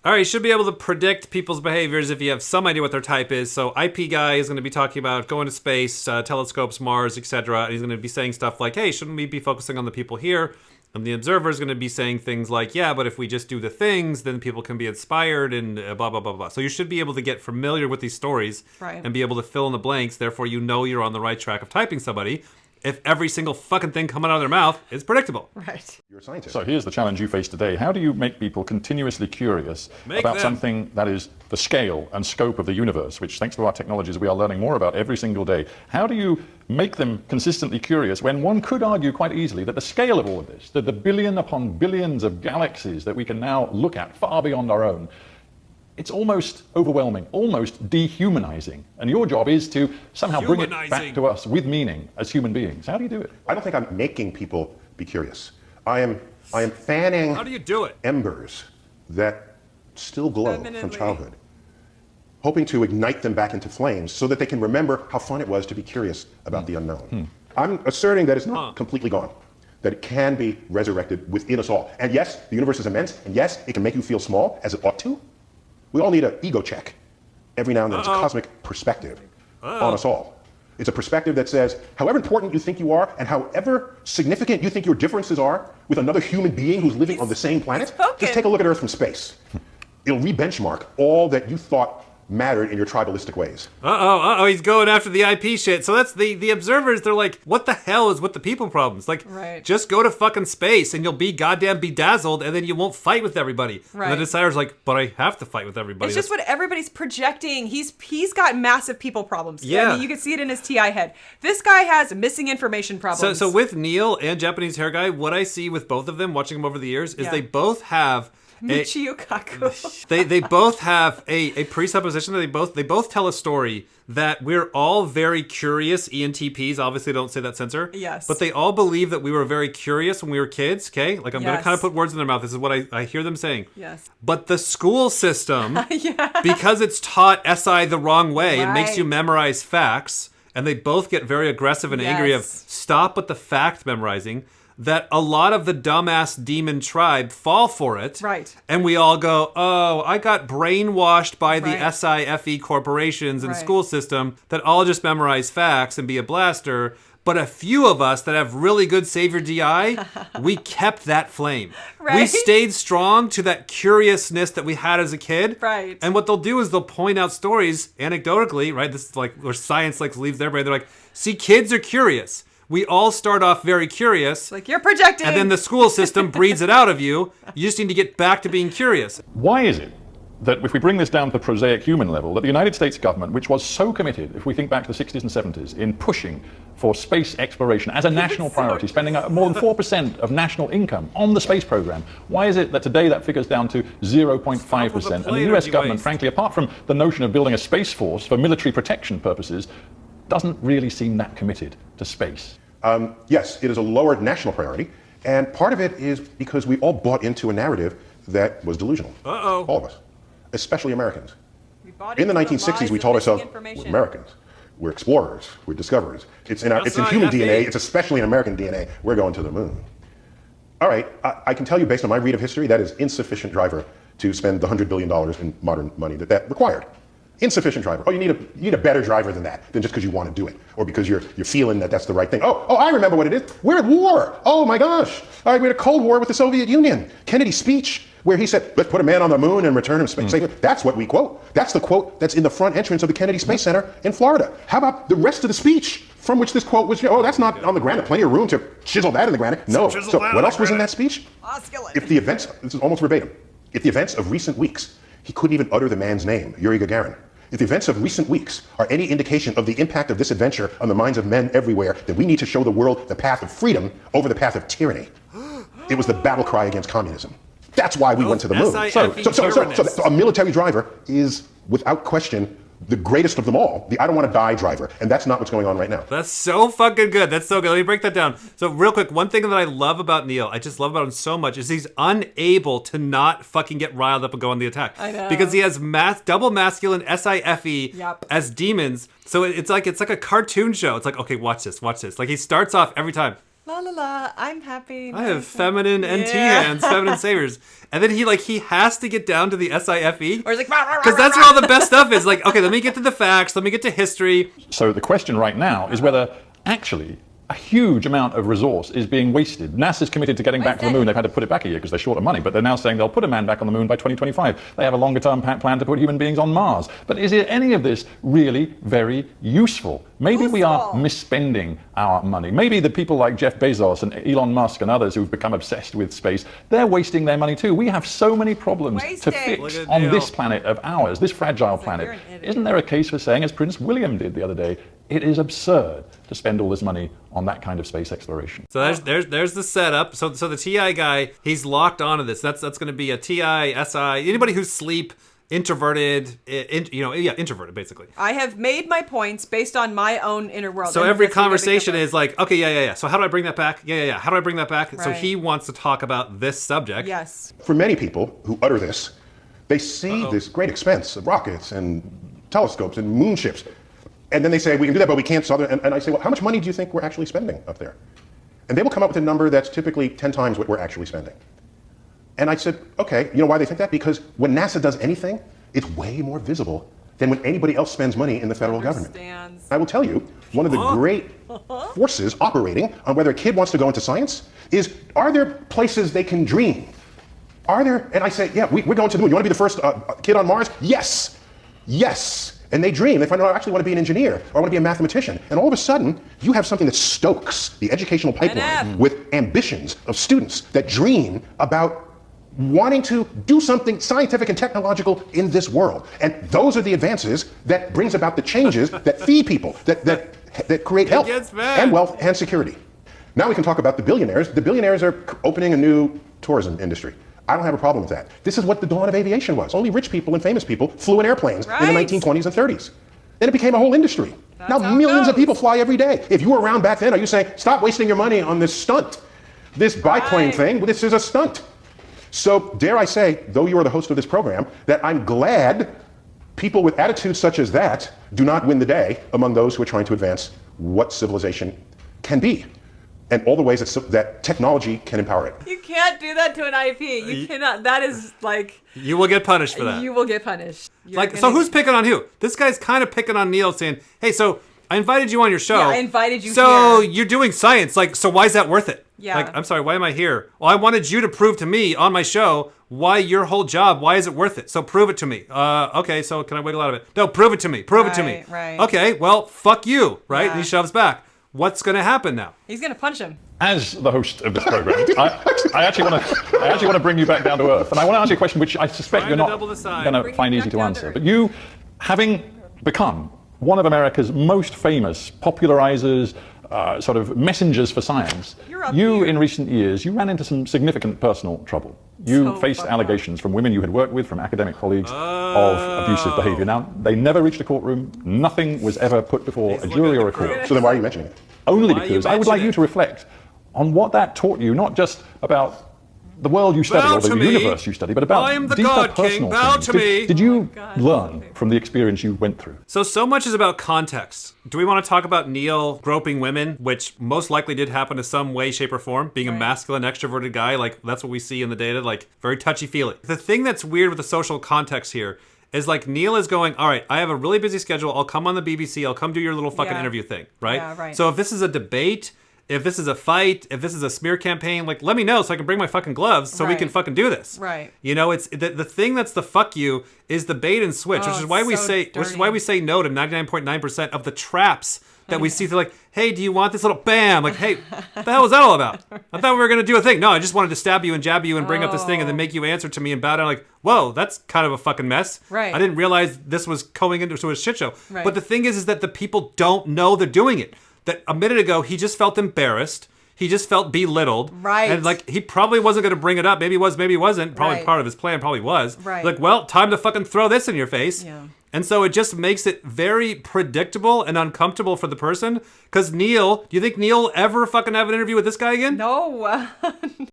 All right, you should be able to predict people's behaviors if you have some idea what their type is. So IP guy is going to be talking about going to space, telescopes, Mars, etc. And he's going to be saying stuff like, hey, shouldn't we be focusing on the people here? And the observer is going to be saying things like, yeah, but if we just do the things, then people can be inspired and blah, blah, blah, blah. So you should be able to get familiar with these stories and be able to fill in the blanks. Therefore, you know you're on the right track of typing somebody if every single fucking thing coming out of their mouth is predictable. Right. You're a scientist. So here's the challenge you face today. How do you make people continuously curious about something that is the scale and scope of the universe, which thanks to our technologies we are learning more about every single day? How do you make them consistently curious when one could argue quite easily that the scale of all of this, that the billion upon billions of galaxies that we can now look at far beyond our own, it's almost overwhelming, almost dehumanizing. And your job is to somehow bring it back to us with meaning as human beings. How do you do it? I don't think I'm making people be curious. I am fanning How do you do it? embers that still glow from childhood, hoping to ignite them back into flames so that they can remember how fun it was to be curious about the unknown. I'm asserting that it's not completely gone, that it can be resurrected within us all. And yes, the universe is immense, and yes, it can make you feel small, as it ought to. We all need an ego check every now and then. It's a cosmic perspective on us all. It's a perspective that says, however important you think you are and however significant you think your differences are with another human being who's living on the same planet, just take a look at Earth from space. It'll re-benchmark all that you thought mattered in your tribalistic ways. He's going after the IP shit. So that's the observers, they're like, what the hell is with the people problems? Like, just go to fucking space and you'll be goddamn bedazzled and then you won't fight with everybody. And the decider's like, but I have to fight with everybody. It's just what everybody's projecting. He's got massive people problems. Yeah. I mean, you can see it in his TI head. This guy has missing information problems. So with Neil and Japanese hair guy, what I see with both of them, watching them over the years, is they both have Michio Kaku. they both have a presupposition that they both tell a story that we're all very curious. ENTPs obviously don't say that, censor. Yes. But they all believe that we were very curious when we were kids, okay? Like, I'm going to kind of put words in their mouth. This is what I hear them saying. Yes. But the school system, because it's taught SI the wrong way, it makes you memorize facts, and they both get very aggressive and angry of, stop with the fact memorizing, that a lot of the dumbass demon tribe fall for it. Right. And we all go, oh, I got brainwashed by the SIFE corporations and school system that I'll just memorize facts and be a blaster. But a few of us that have really good Savior DI, we kept that flame. We stayed strong to that curiousness that we had as a kid. Right. And what they'll do is they'll point out stories anecdotally, right? This is like where science like leaves everybody. They're like, see, kids are curious. We all start off very curious. Like, you're projecting. And then the school system breeds it out of you. You just need to get back to being curious. Why is it that if we bring this down to the prosaic human level, that the United States government, which was so committed, if we think back to the 60s and 70s, in pushing for space exploration as a national priority, spending more than 4% of national income on the space program, why is it that today that figure's down to 0.5%? And the US government, frankly, apart from the notion of building a space force for military protection purposes, doesn't really seem that committed to space? Yes, it is a lower national priority, and part of it is because we all bought into a narrative that was delusional. All of us, especially Americans. In the 1960s, we told ourselves, we're Americans, we're explorers, we're discoverers. It's in human DNA, it's especially in American DNA, we're going to the moon. All right, I can tell you based on my read of history, that is insufficient driver to spend the $100 billion in modern money that required. Insufficient driver. Oh, you need a better driver than that, than just because you want to do it, or because you're feeling that that's the right thing. Oh, I remember what it is. We're at war. Oh my gosh. All right, we're at a Cold War with the Soviet Union. Kennedy's speech, where he said, "Let's put a man on the moon and return him to space." That's what we quote. That's the quote that's in the front entrance of the Kennedy Space Center in Florida. How about the rest of the speech from which this quote was? Oh, that's not on the granite. Plenty of room to chisel that in the granite. No. So what else was in that speech? If the events, this is almost verbatim. If the events of recent weeks, he couldn't even utter the man's name, Yuri Gagarin. If the events of recent weeks are any indication of the impact of this adventure on the minds of men everywhere, then we need to show the world the path of freedom over the path of tyranny. It was the battle cry against communism. That's why we went to the moon. So a military driver is, without question, the greatest of them all, the I don't want to die driver. And that's not what's going on right now. That's so fucking good. That's so good. Let me break that down. So real quick, one thing that I love about Neil, I just love about him so much, is he's unable to not fucking get riled up and go on the attack. I know. Because he has double masculine SIFE as demons. So it's like a cartoon show. It's like, okay, watch this. Like he starts off every time. La la la, I'm happy. I have feminine NT hands, feminine saviors. And then he has to get down to the SIFE. Or he's like, because that's where all the best stuff is. Like, okay, let me get to the facts. Let me get to history. So the question right now is whether actually a huge amount of resource is being wasted. NASA's committed to getting back to the moon. They've had to put it back a year because they're short of money, but they're now saying they'll put a man back on the moon by 2025. They have a longer-term plan to put human beings on Mars. But is any of this really very useful? Maybe we are misspending our money. Maybe the people like Jeff Bezos and Elon Musk and others who've become obsessed with space, they're wasting their money too. We have so many problems to fix on this planet of ours, this fragile planet. Isn't there a case for saying, as Prince William did the other day, it is absurd to spend all this money on that kind of space exploration? So there's the setup. So the TI guy, he's locked onto this. That's going to be a TI, SI, anybody who's sleep, introverted, introverted basically. I have made my points based on my own inner world. So every conversation is like, okay, yeah. So how do I bring that back? Yeah. How do I bring that back? Right. So he wants to talk about this subject. Yes. For many people who utter this, they see this great expense of rockets and telescopes and moonships. And then they say, we can do that, but we can't. And I say, well, how much money do you think we're actually spending up there? And they will come up with a number that's typically 10 times what we're actually spending. And I said, okay, you know why they think that? Because when NASA does anything, it's way more visible than when anybody else spends money in the federal government. I will tell you, one of the great forces operating on whether a kid wants to go into science is, are there places they can dream? Are there? And I say, yeah, we're going to the moon. You want to be the first kid on Mars? Yes. And they dream. They find out, I actually want to be an engineer, or I want to be a mathematician. And all of a sudden, you have something that stokes the educational pipeline with ambitions of students that dream about wanting to do something scientific and technological in this world. And those are the advances that brings about the changes that feed people, that create health and wealth and security. Now we can talk about the billionaires. The billionaires are opening a new tourism industry. I don't have a problem with that. This is what the dawn of aviation was. Only rich people and famous people flew in airplanes in the 1920s and 30s. Then it became a whole industry. Now millions of people fly every day. If you were around back then, are you saying, stop wasting your money on this stunt? This biplane thing, this is a stunt. So dare I say, though you are the host of this program, that I'm glad people with attitudes such as that do not win the day among those who are trying to advance what civilization can be. And all the ways that technology can empower it. You can't do that to an IP. You cannot. That is like... You will get punished for that. You will get punished. So who's picking on who? This guy's kind of picking on Neil, saying, hey, so I invited you on your show. Yeah, I invited you So here. You're doing science. So why is that worth it? Yeah. I'm sorry, why am I here? Well, I wanted you to prove to me on my show why your whole job, why is it worth it? So prove it to me. Okay, so can I wiggle out of it? No, prove it to me. Prove it to me. Right. Okay, well, fuck you, right? Yeah. And he shoves back. What's going to happen now? He's going to punch him. As the host of this program, I actually want to bring you back down to earth, and I want to ask you a question which I suspect you're not going to find easy to answer. But you, having become one of America's most famous popularizers, sort of messengers for science, you in recent years, you ran into some significant personal trouble. You faced allegations from women you had worked with, from academic colleagues, of abusive behavior. Now, they never reached a courtroom. Nothing was ever put before a jury or a court. So then why are you mentioning it? Only because I would like you to reflect on what that taught you, not just about the world you study or the universe you study, but about I am the deeper God personal King. Bow things. to me. Did you learn from the experience you went through? So much is about context. Do we want to talk about Neil groping women, which most likely did happen in some way, shape, or form, being a masculine, extroverted guy? Like, that's what we see in the data, like, very touchy-feely. The thing that's weird with the social context here is, like, Neil is going, all right, I have a really busy schedule. I'll come on the BBC. I'll come do your little fucking interview thing, right? Yeah, right. So if this is a debate, if this is a fight, if this is a smear campaign, like, let me know so I can bring my fucking gloves so we can fucking do this. Right. You know, it's the thing that's the fuck you is the bait and switch, which is why we say no to 99.9% of the traps that we see. They're like, hey, do you want this little bam? Like, hey, what the hell was that all about? I thought we were going to do a thing. No, I just wanted to stab you and jab you and bring up this thing and then make you answer to me and bow down. Like, whoa, that's kind of a fucking mess. Right. I didn't realize this was going into a shit show. Right. But the thing is that the people don't know they're doing it. That a minute ago, he just felt embarrassed. He just felt belittled. Right. And, like, he probably wasn't going to bring it up. Maybe he was, maybe he wasn't. Probably part of his plan probably was. Right. Like, well, time to fucking throw this in your face. Yeah. And so it just makes it very predictable and uncomfortable for the person. Because Neil, do you think Neil ever fucking have an interview with this guy again? No.